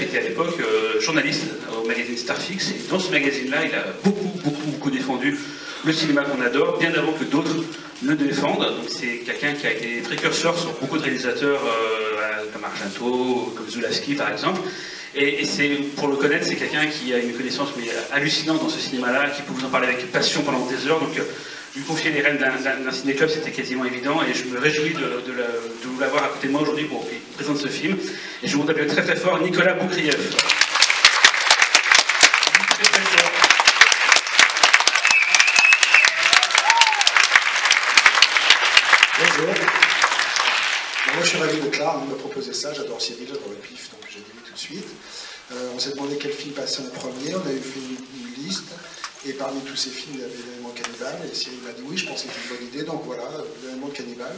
était à l'époque journaliste au magazine Starfix, et dans ce magazine-là, il a beaucoup défendu le cinéma qu'on adore, bien avant que d'autres le défendent. Donc c'est quelqu'un qui a été précurseur sur beaucoup de réalisateurs comme Argento, comme Zulawski par exemple. Et c'est, pour le connaître, c'est quelqu'un qui a une connaissance hallucinante dans ce cinéma-là, qui peut vous en parler avec passion pendant des heures. Donc lui confier les rênes d'un ciné-club, c'était quasiment évident, et je me réjouis de vous l'avoir à côté de moi aujourd'hui pour qu'il présente ce film. Et je vous appelle très fort Nicolas Boukrieff. Bonjour. Moi je suis ravi d'être là, on m'a proposé ça, j'adore Cyril, j'adore le pif, donc j'ai dit oui tout de suite. On s'est demandé quel film passait en premier, on avait fait une liste, et parmi tous ces films il y avait l'élément cannibale, et Cyril m'a dit oui, je pense que c'est une bonne idée, donc voilà, l'élément cannibale.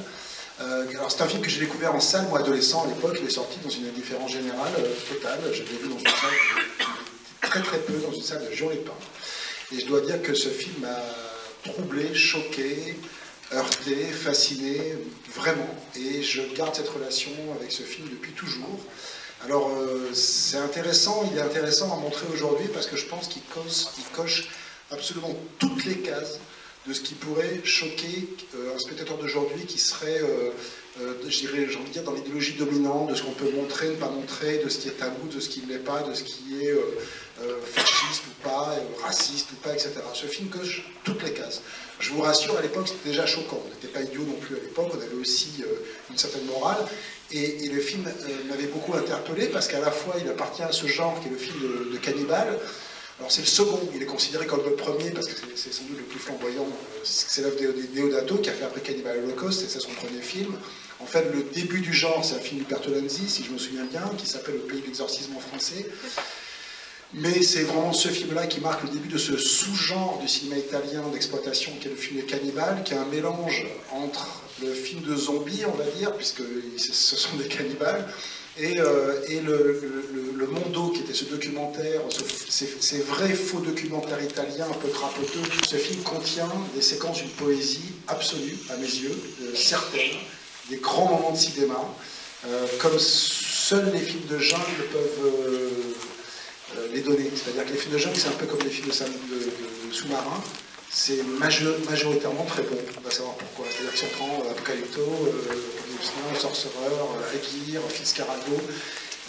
Alors c'est un film que j'ai découvert en salle, moi adolescent à l'époque, il est sorti dans une indifférence générale totale, je l'ai vu dans une salle très peu, dans une salle de Jean-Lépin. Et je dois dire que ce film m'a troublé, choqué, heurté, fasciné, vraiment. Et je garde cette relation avec ce film depuis toujours. Alors, c'est intéressant, il est intéressant à montrer aujourd'hui parce que je pense qu'il coche absolument toutes les cases de ce qui pourrait choquer un spectateur d'aujourd'hui qui serait, je dirais, j'ai envie de dire, dans l'idéologie dominante, de ce qu'on peut montrer, ne pas montrer, de ce qui est tabou, de ce qui ne l'est pas, de ce qui est fasciste ou pas, raciste ou pas, etc. Ce film coche toutes les cases. Je vous rassure, à l'époque, c'était déjà choquant. On n'était pas idiot non plus à l'époque, on avait aussi une certaine morale. Et le film m'avait beaucoup interpellé parce qu'à la fois, il appartient à ce genre qui est le film de cannibale. Alors c'est le second, il est considéré comme le premier parce que c'est sans doute le plus flamboyant. C'est l'œuvre de Deodato qui a fait après Cannibal Holocaust, et c'est son premier film. En fait, le début du genre, c'est un film de Bertolazzi, si je me souviens bien, qui s'appelle Le Pays de l'exorcisme en français. Mais c'est vraiment ce film-là qui marque le début de ce sous-genre du cinéma italien d'exploitation qui est le film de cannibale, qui est un mélange entre le film de zombies, on va dire, puisque ce sont des cannibales, et le Mondo, qui était ce documentaire, ces vrais faux documentaires italiens un peu crapoteux. Ce film contient des séquences d'une poésie absolue, à mes yeux, certaines, des grands moments de cinéma, comme seuls les films de jungle peuvent les donner. C'est-à-dire que les films de jungle, c'est un peu comme les films de sous-marins, c'est majoritairement très bon. On va savoir pourquoi. C'est-à-dire que si on prend Apocalypto, Sorcerer, Aguirre, Fitzcarraldo,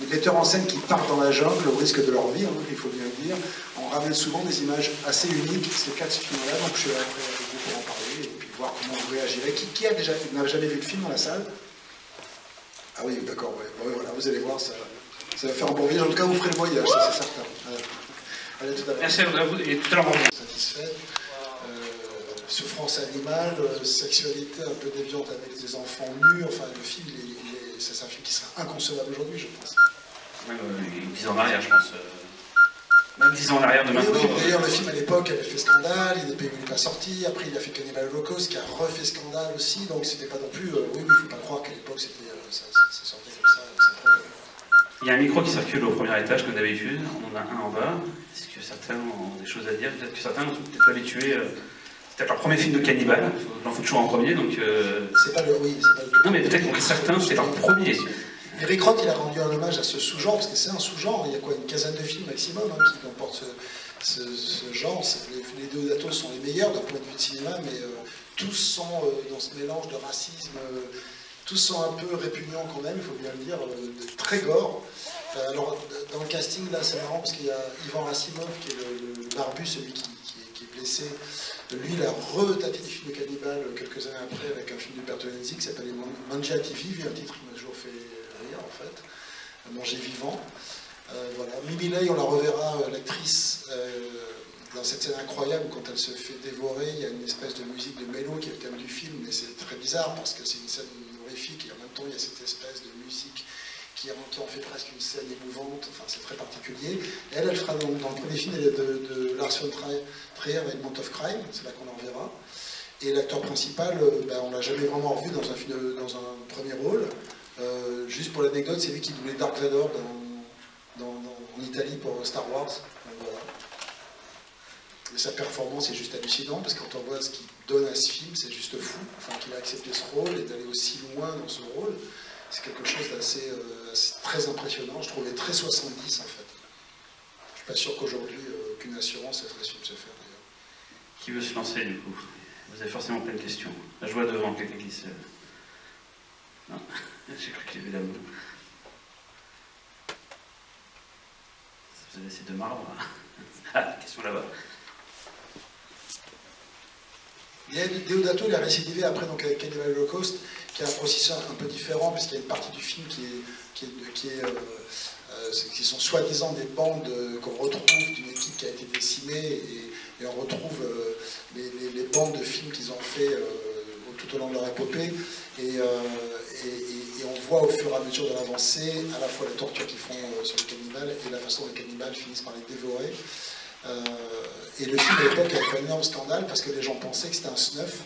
les metteurs en scène qui partent dans la jungle au risque de leur vie, hein, il faut bien le dire, on ramène souvent des images assez uniques. C'est le cas de ce film-là, donc je suis là avec vous pour en parler et puis voir comment vous réagirez. Qui n'a jamais vu le film dans la salle? Ah oui, d'accord, ouais. Bon, voilà, vous allez voir, ça va faire un bon voyage. En tout cas, vous ferez le voyage, ça c'est certain. Allez, tout à l'heure. Merci à vous et tout à l'heure. Satisfait. Souffrance animale, sexualité un peu déviante avec des enfants nus, enfin le film, c'est un film qui serait inconcevable aujourd'hui, je pense. Même 10 ans en arrière, je pense. Même 10 ans en arrière de maintenant. Oui, d'ailleurs, le film à l'époque avait fait scandale, il n'est pas sorti, après il a fait Cannibal Holocaust qui a refait scandale aussi, donc c'était pas non plus. Oui, il ne faut pas croire qu'à l'époque ça sortait comme ça, sans problème. Il y a un micro qui circule au premier étage comme d'habitude, on en a un en bas. Est-ce que certains ont des choses à dire? Peut-être que certains ne sont peut-être pas habitués. C'est peut-être leur premier film de cannibale, il en faut toujours en premier, donc... C'est pas le... Oui, c'est pas le... Non, mais peut-être que certains, c'est leur premier. Eric Roth, il a rendu un hommage à ce sous-genre, parce que c'est un sous-genre, il y a quoi, une quinzaine de films maximum hein, qui comportent ce genre. Les Deodato sont les meilleurs d'un point de vue de cinéma, mais tous sont dans ce mélange de racisme, tous sont un peu répugnants quand même, il faut bien le dire, très gore. Alors, dans le casting, là, c'est marrant, parce qu'il y a Ivan Rassimov, qui est le barbu, celui qui est blessé. Lui, il a retapé des films de cannibales quelques années après avec un film de Bertolazzi qui s'appelait Mangiati Vivi, un titre qui m'a toujours fait rire en fait, Manger vivant. Voilà. Mimi Ley, on la reverra, l'actrice, dans cette scène incroyable quand elle se fait dévorer, il y a une espèce de musique de mélo qui est le thème du film, mais c'est très bizarre parce que c'est une scène horrifique et en même temps il y a cette espèce de musique qui en fait presque une scène émouvante, enfin c'est très particulier. Et elle fera dans le premier film de Lars von Trier avec Mount of Crime, c'est là qu'on en verra. Et l'acteur principal, on l'a jamais vraiment revu dans un premier rôle. Juste pour l'anecdote, c'est lui qui doublait Dark Vador en Italie pour Star Wars. Donc, voilà. Et sa performance est juste hallucinante, parce que quand on voit ce qu'il donne à ce film, c'est juste fou. Enfin, qu'il a accepté ce rôle et d'aller aussi loin dans ce rôle. c'est quelque chose d'assez très impressionnant, je trouvais très 70 en fait. Je suis pas sûr qu'aujourd'hui, qu'une assurance laisserait ce film se faire d'ailleurs. Qui veut se lancer du coup? Vous avez forcément plein de questions. Je vois devant quelqu'un qui se... Non, j'ai cru qu'il y avait la main. Vous avez ces deux marbres. Ah, question là-bas. Deodato, il a récidivé après donc, avec Cannibal Holocaust, qui a un processus un peu différent, puisqu'il y a une partie du film qui sont soi-disant des bandes qu'on retrouve d'une équipe qui a été décimée, et on retrouve les bandes de films qu'ils ont fait tout au long de leur épopée, et on voit au fur et à mesure de l'avancée à la fois la torture qu'ils font sur les cannibales et la façon dont les cannibales finissent par les dévorer. Et le film à l'époque a fait un énorme scandale parce que les gens pensaient que c'était un snuff.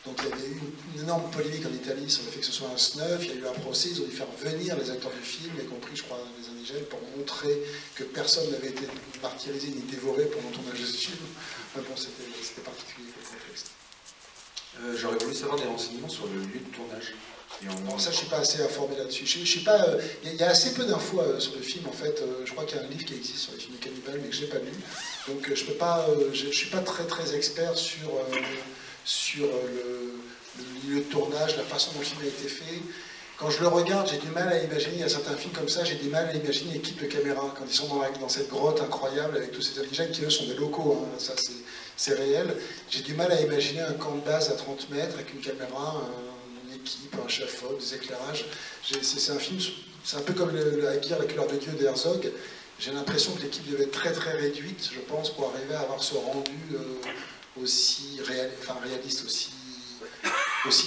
Donc il y avait eu une énorme polémique en Italie sur le fait que ce soit un snuff. Il y a eu un procès, ils ont dû faire venir les acteurs du film, y compris, je crois, les indigènes, pour montrer que personne n'avait été martyrisé ni dévoré pendant le tournage de ce film. Mais bon, c'était particulier le contexte. J'aurais voulu savoir des renseignements sur le lieu de tournage. Non, ça, je ne suis pas assez informé là-dessus. Il y a assez peu d'infos sur le film, en fait. Je crois qu'il y a un livre qui existe sur les films de cannibales, mais que je n'ai pas lu. Donc, je ne suis pas très expert sur le lieu de tournage, la façon dont le film a été fait. Quand je le regarde, j'ai du mal à imaginer, il y a certains films comme ça, j'ai du mal à imaginer l'équipe de caméra, quand ils sont dans cette grotte incroyable avec tous ces indigènes qui, eux, sont des locaux, hein, ça c'est réel. J'ai du mal à imaginer un camp de base à 30 mètres avec une caméra, une équipe, un chef-op, des éclairages. C'est un film, c'est un peu comme le Aguirre, la couleur de Dieu d'Herzog. J'ai l'impression que l'équipe devait être très réduite, je pense, pour arriver à avoir ce rendu aussi réaliste, aussi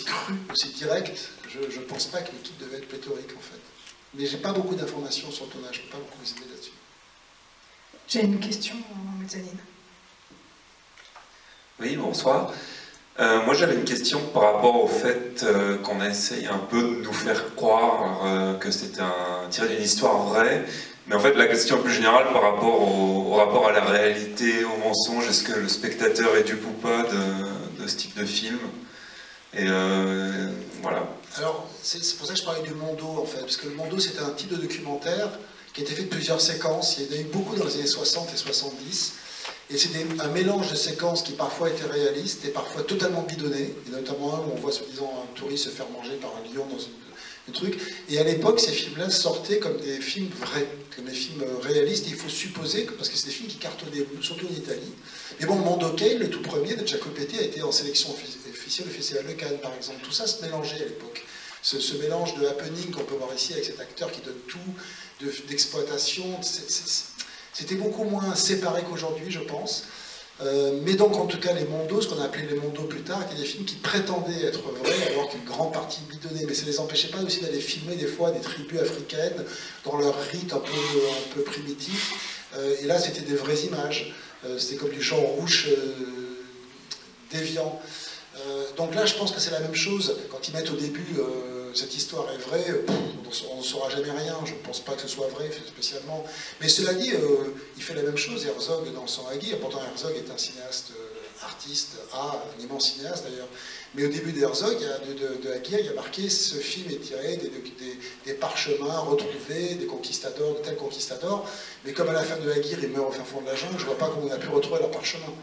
cru, aussi direct. Je ne pense pas que l'équipe devait être pléthorique, en fait. Mais j'ai pas beaucoup d'informations sur le tournage, je ne peux pas beaucoup vous aider là-dessus. J'ai une question en mezzanine. Oui, bonsoir. Moi, j'avais une question par rapport au fait qu'on essaye un peu de nous faire croire que c'était tiré d'une histoire vraie. Mais en fait, la question plus générale par rapport au rapport à la réalité, au mensonge, est-ce que le spectateur est dupe ou pas de ce type de film? Et voilà. Alors, c'est pour ça que je parlais du Mondo, en fait, parce que le Mondo, c'était un type de documentaire qui était fait de plusieurs séquences. Il y en a eu beaucoup dans les années 60 et 70, et c'était un mélange de séquences qui parfois étaient réalistes et parfois totalement bidonnées, et notamment un où on voit soi-disant un touriste se faire manger par un lion dans un truc. Et à l'époque, ces films-là sortaient comme des films vrais, comme des films réalistes. Et il faut supposer que, parce que c'est des films qui cartonnaient surtout en Italie. Mais bon, Mondo Cale, le tout premier de Jacopetti, a été en sélection officielle au Festival de Cannes, par exemple. Tout ça se mélangeait à l'époque. Ce mélange de happening qu'on peut voir ici avec cet acteur qui donne tout, d'exploitation, c'était beaucoup moins séparé qu'aujourd'hui, je pense. Mais donc, en tout cas, les mondos, ce qu'on a appelé les mondos plus tard, étaient des films qui prétendaient être vrais, alors qu'une grande partie bidonnait. Mais ça ne les empêchait pas aussi d'aller filmer des fois des tribus africaines dans leur rite un peu primitif. Et là, c'était des vraies images. C'était comme du champ rouge déviant. Donc là, je pense que c'est la même chose. Quand ils mettent au début cette histoire est vraie, on ne saura jamais rien. Je ne pense pas que ce soit vrai spécialement. Mais cela dit, il fait la même chose, Herzog, dans son Aguirre. Pourtant, Herzog est un cinéaste artiste, un immense cinéaste d'ailleurs. Mais au début d'Herzog, de Aguirre, il y a marqué « Ce film est tiré des parchemins retrouvés, des conquistadors, de tels conquistadors ». Mais comme à la fin de Aguirre, il meurt au fin fond de la jungle, je ne vois pas comment on a pu retrouver leurs parchemins.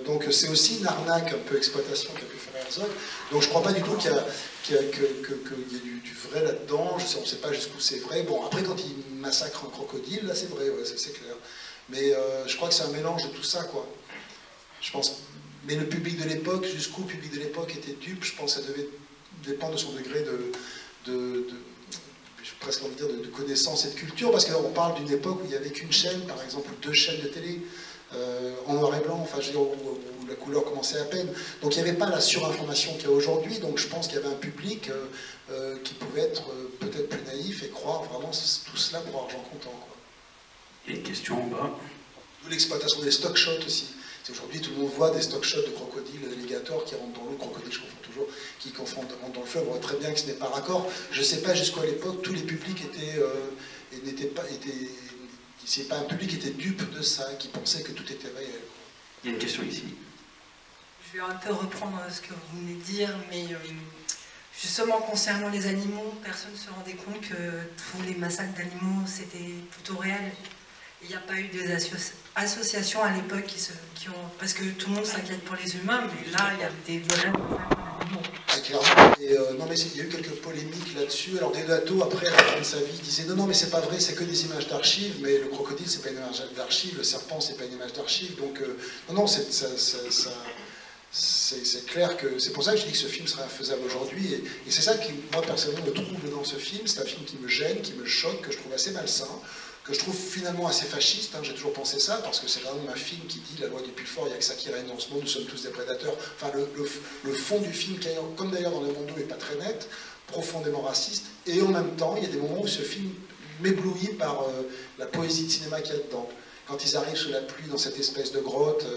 Donc c'est aussi une arnaque, un peu exploitation qu'a pu faire Herzog. Donc je ne crois pas du tout qu'il y ait du vrai là-dedans. On ne sait pas jusqu'où c'est vrai. Bon, après quand il massacre un crocodile, là c'est vrai, ouais, c'est clair. Mais je crois que c'est un mélange de tout ça, quoi. Je pense. Mais le public de l'époque, jusqu'où le public de l'époque était dupe, je pense que ça devait dépendre de son degré je vais presque envie de dire de connaissance et de culture, parce qu'on parle d'une époque où il n'y avait qu'une chaîne, par exemple, ou 2 chaînes de télé. En noir et blanc, enfin je veux dire, où la couleur commençait à peine. Donc il n'y avait pas la surinformation qu'il y a aujourd'hui, donc je pense qu'il y avait un public qui pouvait être peut-être plus naïf et croire vraiment tout cela pour argent comptant, quoi. Il y a une question en bas. D'où l'exploitation des stock shots aussi. Aujourd'hui tout le monde voit des stock shots de crocodiles, d'alligators qui rentrent dans l'eau, crocodiles je confonds toujours, qui rentrent dans le fleuve, on voit très bien que ce n'est pas raccord. Je ne sais pas jusqu'à l'époque, tous les publics n'étaient pas... C'est pas un public qui était dupe de ça, qui pensait que tout était réel. Il y a une question ici. Je vais un peu reprendre ce que vous venez de dire, mais justement, concernant les animaux, personne ne se rendait compte que tous les massacres d'animaux, c'était plutôt réel. Il n'y a pas eu des associations à l'époque qui ont... Parce que tout le monde s'inquiète pour les humains, mais là, il y a des vrais massacres d'animaux. Ah, clairement. Et, non, mais il y a eu quelques polémiques là-dessus. Alors, Deodato, après, à la fin de sa vie, disait non, non, mais c'est pas vrai, c'est que des images d'archives, mais le crocodile, c'est pas une image d'archive, le serpent, c'est pas une image d'archive. Donc, non, non, c'est clair que c'est pour ça que je dis que ce film serait infaisable aujourd'hui. Et c'est ça qui, moi, personnellement, me trouble dans ce film. C'est un film qui me gêne, qui me choque, que je trouve assez malsain, que je trouve finalement assez fasciste, hein, j'ai toujours pensé ça, parce que c'est quand même un film qui dit la loi du plus fort, il n'y a que ça qui règne dans ce monde, nous sommes tous des prédateurs. Enfin, le fond du film, comme d'ailleurs dans Le Mondo, n'est pas très net, profondément raciste, et en même temps, il y a des moments où ce film m'éblouit par la poésie de cinéma qu'il y a dedans. Quand ils arrivent sous la pluie dans cette espèce de grotte,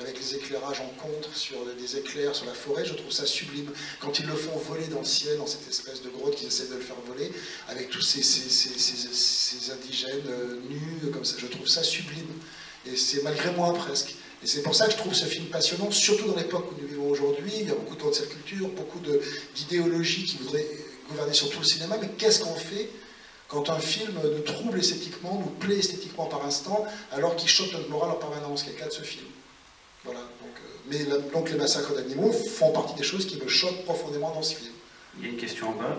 avec les éclairages en contre, sur des éclairs sur la forêt, je trouve ça sublime. Quand ils le font voler dans le ciel, dans cette espèce de grotte qu'ils essaient de le faire voler, avec tous ces indigènes nus, comme ça, je trouve ça sublime. Et c'est malgré moi presque. Et c'est pour ça que je trouve ce film passionnant, surtout dans l'époque où nous vivons aujourd'hui. Il y a beaucoup de cette culture, beaucoup d'idéologies qui voudraient gouverner sur tout le cinéma, mais qu'est-ce qu'on fait quand un film nous trouble esthétiquement, nous plaît esthétiquement par instant, alors qu'il choque notre morale en permanence, qui est le cas de ce film. Voilà. Donc les massacres d'animaux font partie des choses qui me choquent profondément dans ce film. Il y a une question en bas.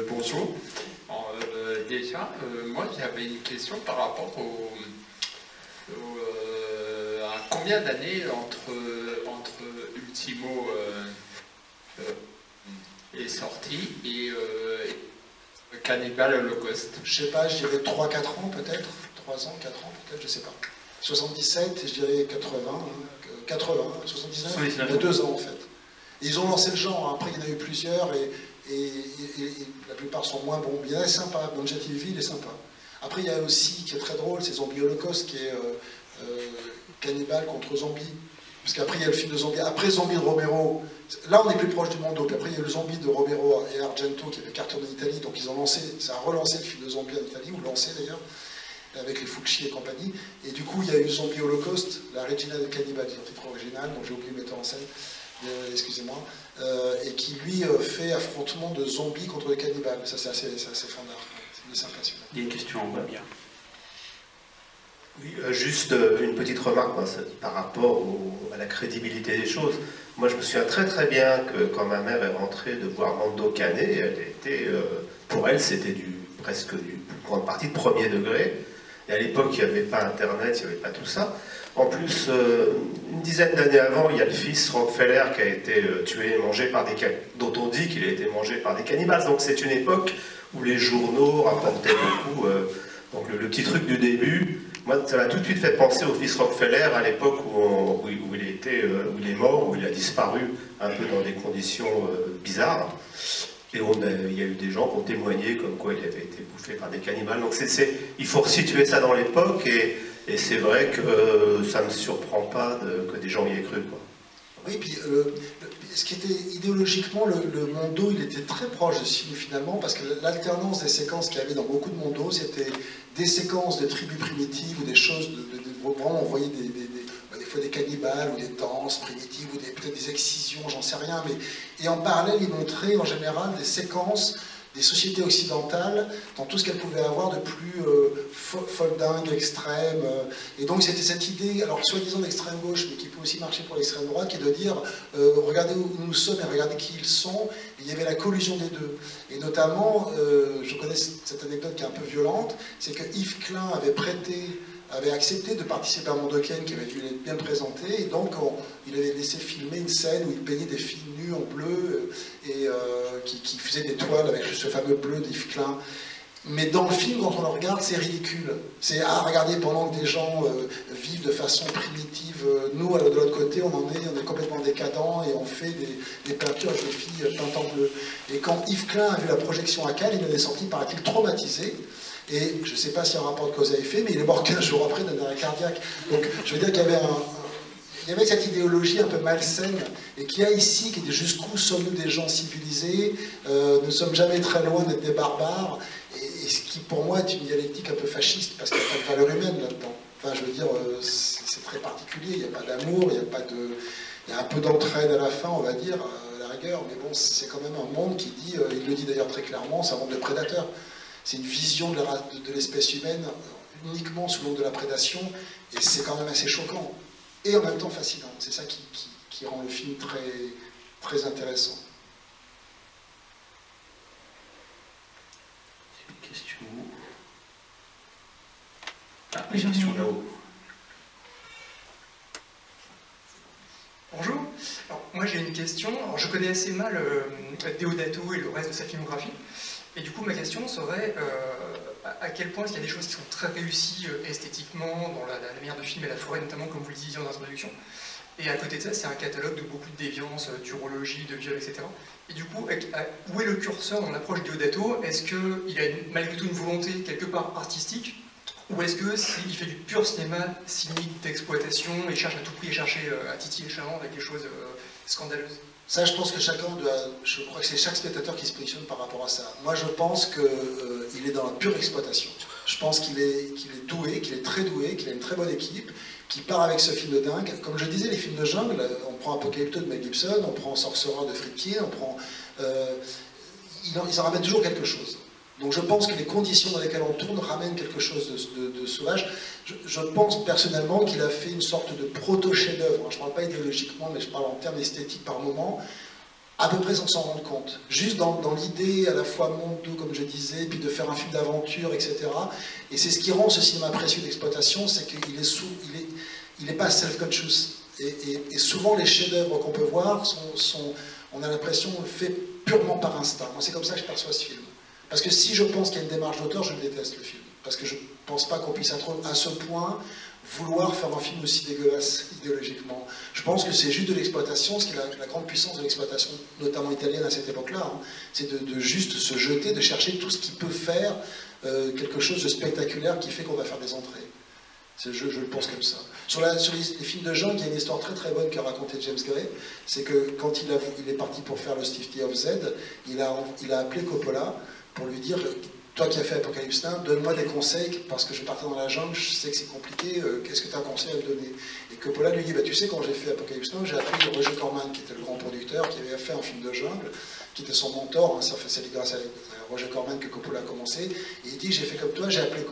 Bonjour. Déjà, moi j'avais une question par rapport à combien d'années entre Ultimo est sorti et Cannibal Holocaust. Je sais pas, je dirais 3-4 ans peut-être, 3 ans, 4 ans peut-être, je sais pas. 77, je dirais 80, 79, il y a 2 ans en fait. Et ils ont lancé le genre, après il y en a eu plusieurs et la plupart sont moins bons. Il y en a sympa, Objectiveville est sympa. Après il y a aussi, qui est très drôle, c'est Zombie Holocaust qui est Cannibal contre Zombie. Parce qu'après il y a le film de Zombie, après Zombie de Romero, là on est plus proche du Mondo, puis après il y a eu le Zombie de Romero et Argento qui avait cartonné en Italie, donc ils ont lancé, ça a relancé le film de Zombie en Italie, ou lancé d'ailleurs, avec les Fulci et compagnie, et du coup il y a eu Zombie Holocaust, la Regina del Cannibal, c'est un titre original, donc j'ai oublié le metteur en scène, excusez-moi, et qui lui fait affrontement de zombies contre les cannibales, ça c'est assez fandard, c'est impressionnant. Il y a une question en bas, bien. Oui, juste une petite remarque par rapport à la crédibilité des choses. Moi, je me souviens très très bien que quand ma mère est rentrée de voir Mando Cane, pour elle, c'était presque du grande partie de premier degré. Et à l'époque, il n'y avait pas Internet, il n'y avait pas tout ça. En plus, une dizaine d'années avant, il y a le fils Rockefeller qui a été tué et mangé par dont on dit qu'il a été mangé par des cannibales. Donc c'est une époque où les journaux rapportaient beaucoup. Donc le petit truc du début, moi, ça m'a tout de suite fait penser au fils Rockefeller à l'époque où il est mort, où il a disparu un peu dans des conditions bizarres. Et il y a eu des gens qui ont témoigné comme quoi il avait été bouffé par des cannibales. Donc il faut resituer ça dans l'époque et c'est vrai que ça ne me surprend pas que des gens y aient cru, quoi. Oui, puis ce qui était idéologiquement, le Mondo, il était très proche de ce film finalement, parce que l'alternance des séquences qu'il y avait dans beaucoup de Mondo, c'était des séquences de tribus primitives ou des choses, vraiment on voyait des fois des cannibales ou des danses primitives ou peut-être des excisions, j'en sais rien, et en parallèle, il montrait en général des séquences des sociétés occidentales dans tout ce qu'elles pouvaient avoir de plus foldingue, extrême. Et donc c'était cette idée, alors soi-disant d'extrême gauche, mais qui peut aussi marcher pour l'extrême droite, qui est de dire regardez où nous sommes et regardez qui ils sont. Et il y avait la collusion des deux. Et notamment, je connais cette anecdote qui est un peu violente, c'est que Yves Klein avait accepté de participer à Mondoken, qui avait dû être bien présenté, et donc il avait laissé filmer une scène où il peignait des filles nues en bleu, et qui faisaient des toiles avec ce fameux bleu d'Yves Klein. Mais dans le film, quand on le regarde, c'est ridicule. C'est, regardez, pendant que des gens vivent de façon primitive, nous, de l'autre côté, on est complètement décadents, et on fait des peintures avec des filles peintes en bleu. Et quand Yves Klein a vu la projection à Cannes, il en est sorti, paraît-il, traumatisé. Et je ne sais pas s'il y a un rapport de cause à effet, mais il est mort 15 jours après d'un arrêt cardiaque. Donc je veux dire qu'il y avait cette idéologie un peu malsaine, et qu'il y a ici, qui dit jusqu'où sommes-nous des gens civilisés, nous ne sommes jamais très loin d'être des barbares, et ce qui pour moi est une dialectique un peu fasciste, parce qu'il n'y a pas de valeur humaine là-dedans. Enfin je veux dire, c'est très particulier, il n'y a pas d'amour, il n'y a pas de... Il y a un peu d'entraide à la fin, on va dire, à la rigueur, mais bon, c'est quand même un monde qui dit, il le dit d'ailleurs très clairement, c'est un monde de prédateurs. C'est une vision de l'espèce humaine uniquement sous l'angle de la prédation, et c'est quand même assez choquant, et en même temps fascinant. C'est ça qui rend le film très, très intéressant. Une question. Ah, une question là-haut. Bonjour. Alors, moi j'ai une question. Alors, je connais assez mal Deodato et le reste de sa filmographie. Et du coup, ma question serait à quel point est-ce qu'il y a des choses qui sont très réussies esthétiquement dans la manière de filmer la forêt, notamment comme vous le disiez en introduction. Et à côté de ça, c'est un catalogue de beaucoup de déviance, d'urologie, de viol, etc. Et du coup, où est le curseur dans l'approche de Deodato? Est-ce qu'il a malgré tout une volonté quelque part artistique? Ou est-ce qu'il fait du pur cinéma cynique d'exploitation et cherche à tout prix à chercher à titiller Chaland avec des choses scandaleuses? Ça, je pense que chacun doit... Je crois que c'est chaque spectateur qui se positionne par rapport à ça. Moi, je pense qu'il est dans la pure exploitation. Je pense qu'il est doué, qu'il est très doué, qu'il a une très bonne équipe, qui part avec ce film de dingue. Comme je disais, les films de jungle, on prend Apocalypto de Mel Gibson, on prend Sorcerer de Friedkin, on prend... ils en ramènent toujours quelque chose. Donc je pense que les conditions dans lesquelles on tourne ramènent quelque chose de sauvage. Je pense personnellement qu'il a fait une sorte de proto-chef-d'œuvre. Je ne parle pas idéologiquement, mais je parle en termes esthétiques par moment, à peu près sans s'en rendre compte. Juste dans l'idée à la fois monde doux, comme je disais, puis de faire un film d'aventure, etc. Et c'est ce qui rend ce cinéma précieux d'exploitation, c'est qu'il est pas self-conscious. Et souvent les chefs-d'œuvre qu'on peut voir, on a l'impression faits purement par instinct. Moi c'est comme ça que je perçois ce film. Parce que si je pense qu'il y a une démarche d'auteur, je le déteste le film. Parce que je ne pense pas qu'on puisse être à ce point vouloir faire un film aussi dégueulasse idéologiquement. Je pense que c'est juste de l'exploitation, ce qui est la grande puissance de l'exploitation, notamment italienne à cette époque-là. Hein. C'est de juste se jeter, de chercher tout ce qui peut faire quelque chose de spectaculaire qui fait qu'on va faire des entrées. Je le pense comme ça. Sur les films de jungle, il y a une histoire très très bonne qu'a raconté James Gray. C'est que quand il est parti pour faire le Steve T of Z, il a appelé Coppola pour lui dire, toi qui as fait Apocalypse Now, donne-moi des conseils, parce que je vais partir dans la jungle, je sais que c'est compliqué, qu'est-ce que tu as un conseil à me donner? Et Coppola lui dit, bah, tu sais, quand j'ai fait Apocalypse Now, j'ai appelé Roger Corman, qui était le grand producteur, qui avait fait un film de jungle, qui était son mentor, hein, c'est grâce à Roger Corman que Coppola a commencé, et il dit, j'ai fait comme toi, j'ai appelé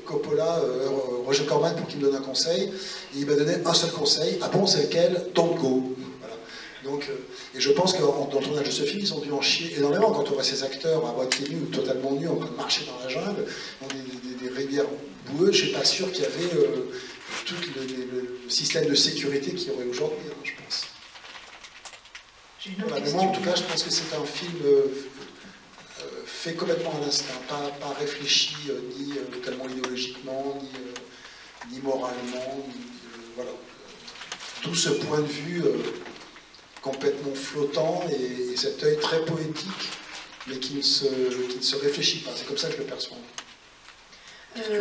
Roger Corman pour qu'il me donne un conseil, et il m'a donné un seul conseil, ah bon, c'est lequel? Don't go. Donc, et je pense que dans le tournage de ce film, ils ont dû en chier énormément quand on voit ces acteurs à moitié nus ou totalement nus en train de marcher dans la jungle, dans des rivières boueuses. Je ne suis pas sûr qu'il y avait tout le système de sécurité qu'il y aurait aujourd'hui, hein, je pense. Voilà, mais moi, en tout cas, je pense que c'est un film fait complètement à l'instinct, pas réfléchi ni tellement idéologiquement, ni moralement, voilà. Tout ce point de vue complètement flottant et cet œil très poétique, mais qui ne se réfléchit pas. C'est comme ça que je le perçois.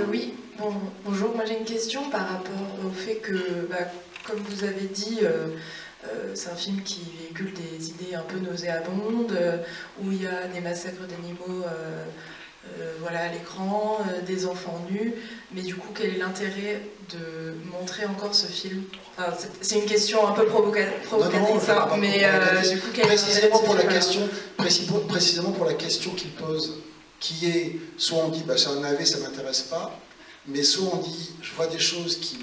Oui, bonjour. Moi j'ai une question par rapport au fait que, comme vous avez dit, c'est un film qui véhicule des idées un peu nauséabondes, où il y a des massacres d'animaux voilà, à l'écran, des enfants nus, mais du coup quel est l'intérêt de montrer encore ce film? Enfin, c'est une question un peu provocatrice, mais du coup quel est précisément pour la question qu'il pose, qui est, soit on dit bah, c'est un navet, ça ne m'intéresse pas, mais soit on dit je vois des choses qui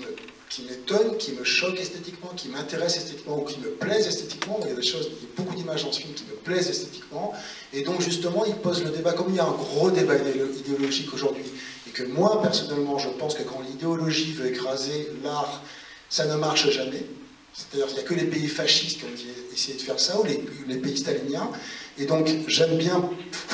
m'étonnent, qui me choquent esthétiquement, qui m'intéressent esthétiquement ou qui me plaisent esthétiquement. Il y a des choses, il y a beaucoup d'images dans ce film qui me plaisent esthétiquement. Et donc justement, il pose le débat, comme il y a un gros débat idéologique aujourd'hui, et que moi, personnellement, je pense que quand l'idéologie veut écraser l'art, ça ne marche jamais. C'est-à-dire qu'il n'y a que les pays fascistes qui ont essayé de faire ça, ou les pays staliniens. Et donc, j'aime bien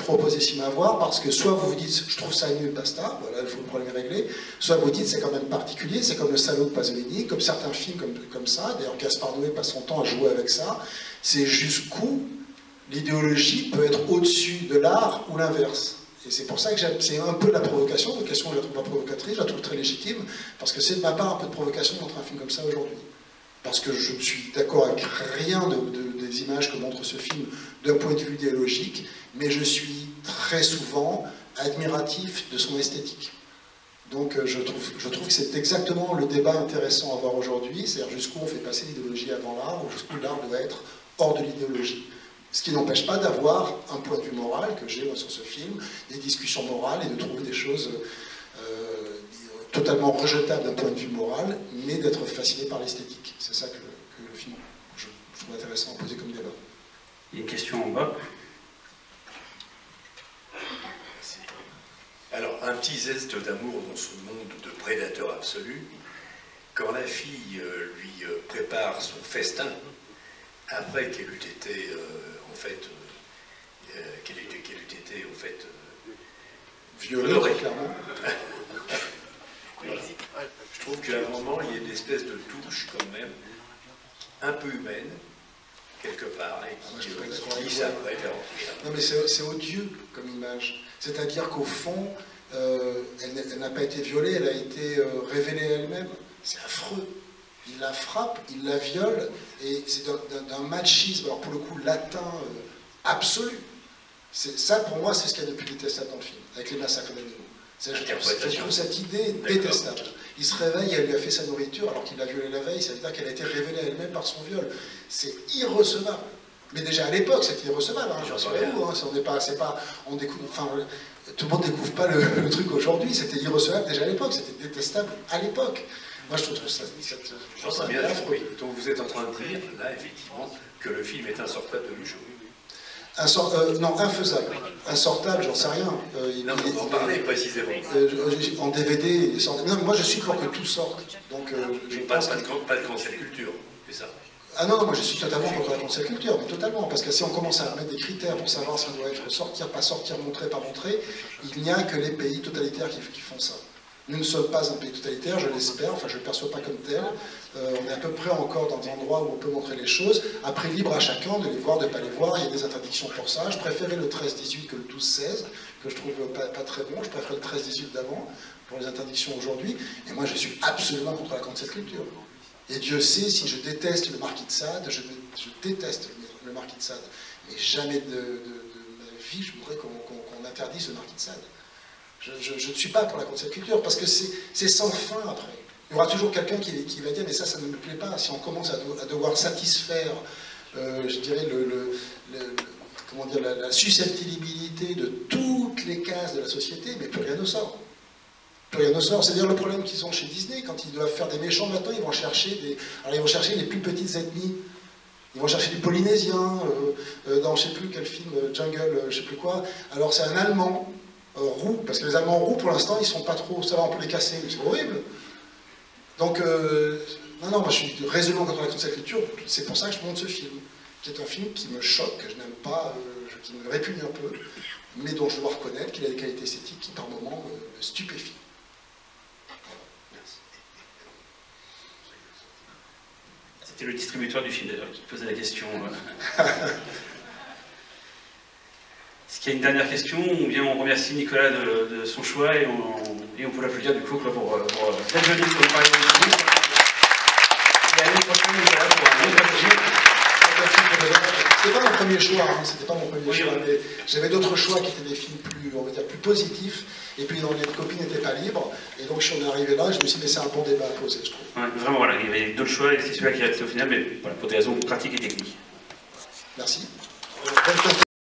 proposer ce film à voir, parce que soit vous vous dites, je trouve ça nul, basta, voilà, il faut le problème régler, soit vous dites, c'est quand même particulier, c'est comme Le Salaud de Pasolini, comme certains films comme ça, d'ailleurs Gaspard Noé passe son temps à jouer avec ça, c'est jusqu'où l'idéologie peut être au-dessus de l'art, ou l'inverse. Et c'est pour ça que c'est un peu de la provocation, la question je ne la trouve pas provocatrice, je la trouve très légitime, parce que c'est de ma part un peu de provocation de montrer un film comme ça aujourd'hui. Parce que je ne suis d'accord avec rien des images que montre ce film d'un point de vue idéologique, mais je suis très souvent admiratif de son esthétique. Donc je trouve que c'est exactement le débat intéressant à avoir aujourd'hui, c'est-à-dire jusqu'où on fait passer l'idéologie avant l'art, ou jusqu'où l'art doit être hors de l'idéologie. Ce qui n'empêche pas d'avoir un point de vue moral, que j'ai moi sur ce film, des discussions morales et de trouver des choses totalement rejetables d'un point de vue moral, mais d'être fasciné par l'esthétique. C'est ça que le film, je trouve intéressant à poser comme débat. Il y a une question en bas. Alors, un petit zeste d'amour dans ce monde de prédateur absolu, quand la fille lui prépare son festin, après qu'elle eût été, violée, clairement. Je trouve qu'à un moment, il y a une espèce de touche, quand même, un peu humaine, quelque part, et qui glisse après vers autre. Non, mais c'est odieux comme image. C'est-à-dire qu'au fond, elle n'a pas été violée, elle a été révélée elle-même. C'est affreux. Il la frappe, il la viole, et c'est d'un machisme, alors pour le coup, latin, absolu. Ça, pour moi, c'est ce qu'il y a de plus détestable dans le film, avec les massacres d'animaux. Je trouve cette idée détestable. Il se réveille, elle lui a fait sa nourriture, alors qu'il l'a violée la veille, ça veut dire qu'elle a été révélée elle-même par son viol. C'est irrecevable. Mais déjà à l'époque, c'était irrecevable. Hein, rassurez-vous, hein, on découvre, enfin, tout le monde ne découvre pas le truc aujourd'hui. C'était irrecevable déjà à l'époque. C'était détestable à l'époque. Moi, je trouve ça. J'en sais bien, oui. Donc vous êtes en train de dire, là, effectivement, que le film est insortable de Luchon. Non, infaisable. Insortable, j'en sais rien. Non, mais vous en parlez précisément. En DVD, non, moi je suis pour que tout sorte. Donc, je pense pas de cancel culture, c'est ça. Ah non, moi je suis totalement contre la cancel culture, mais totalement, parce que si on commence à mettre des critères pour savoir si on doit être sortir, pas sortir, montrer, pas montrer, il n'y a que les pays totalitaires qui font ça. Nous ne sommes pas un pays totalitaire, je l'espère, enfin je ne le perçois pas comme tel. On est à peu près encore dans des endroits où on peut montrer les choses. Après, libre à chacun de les voir, de ne pas les voir, il y a des interdictions pour ça. Je préférais le 13-18 que le 12-16, que je trouve pas très bon. Je préfère le 13-18 d'avant pour les interdictions aujourd'hui. Et moi je suis absolument contre la cancel culture. Et Dieu sait si je déteste le Marquis de Sade, je déteste le Marquis de Sade. Mais jamais de ma vie je voudrais qu'on interdise le Marquis de Sade. Je ne suis pas pour la cancel culture, parce que c'est sans fin après. Il y aura toujours quelqu'un qui va dire, mais ça ne me plaît pas. Si on commence à devoir satisfaire, je dirais, comment dire, la susceptibilité de toutes les cases de la société, mais plus rien ne sort. Plus rien ne sort. C'est d'ailleurs le problème qu'ils ont chez Disney, quand ils doivent faire des méchants maintenant, ils vont chercher les plus petites ethnies. Ils vont chercher des Polynésiens, dans je ne sais plus quel film, Jungle, je ne sais plus quoi. Alors c'est un Allemand, roux, parce que les Allemands roux, pour l'instant, ils sont pas trop, ça va, on peut les casser, mais c'est horrible. Donc, non, moi je suis résolument contre la cancel culture, c'est pour ça que je montre ce film, qui est un film qui me choque, que je n'aime pas, qui me répugne un peu, mais dont je dois reconnaître qu'il a des qualités esthétiques qui, par moments, me stupéfient. C'était le distributeur du film d'ailleurs qui posait la question. Est-ce qu'il y a une dernière question, ou bien on remercie Nicolas de son choix et on peut l'applaudir du coup pour cette jolie pour nous parler de film. Et à l'année prochaine, Nicolas, pour un autre film. C'était pas mon premier choix, hein, c'était pas mon premier choix, mais j'avais d'autres choix qui étaient des films plus, on va dire, plus positifs, et puis les copies n'étaient pas libres, et donc je suis arrivé là, et je me suis dit, mais c'est un bon débat à poser, je trouve. Ouais, vraiment, voilà, il y avait d'autres choix, et c'est celui-là qui est resté au final, mais voilà, pour des raisons pratiques et techniques. Merci.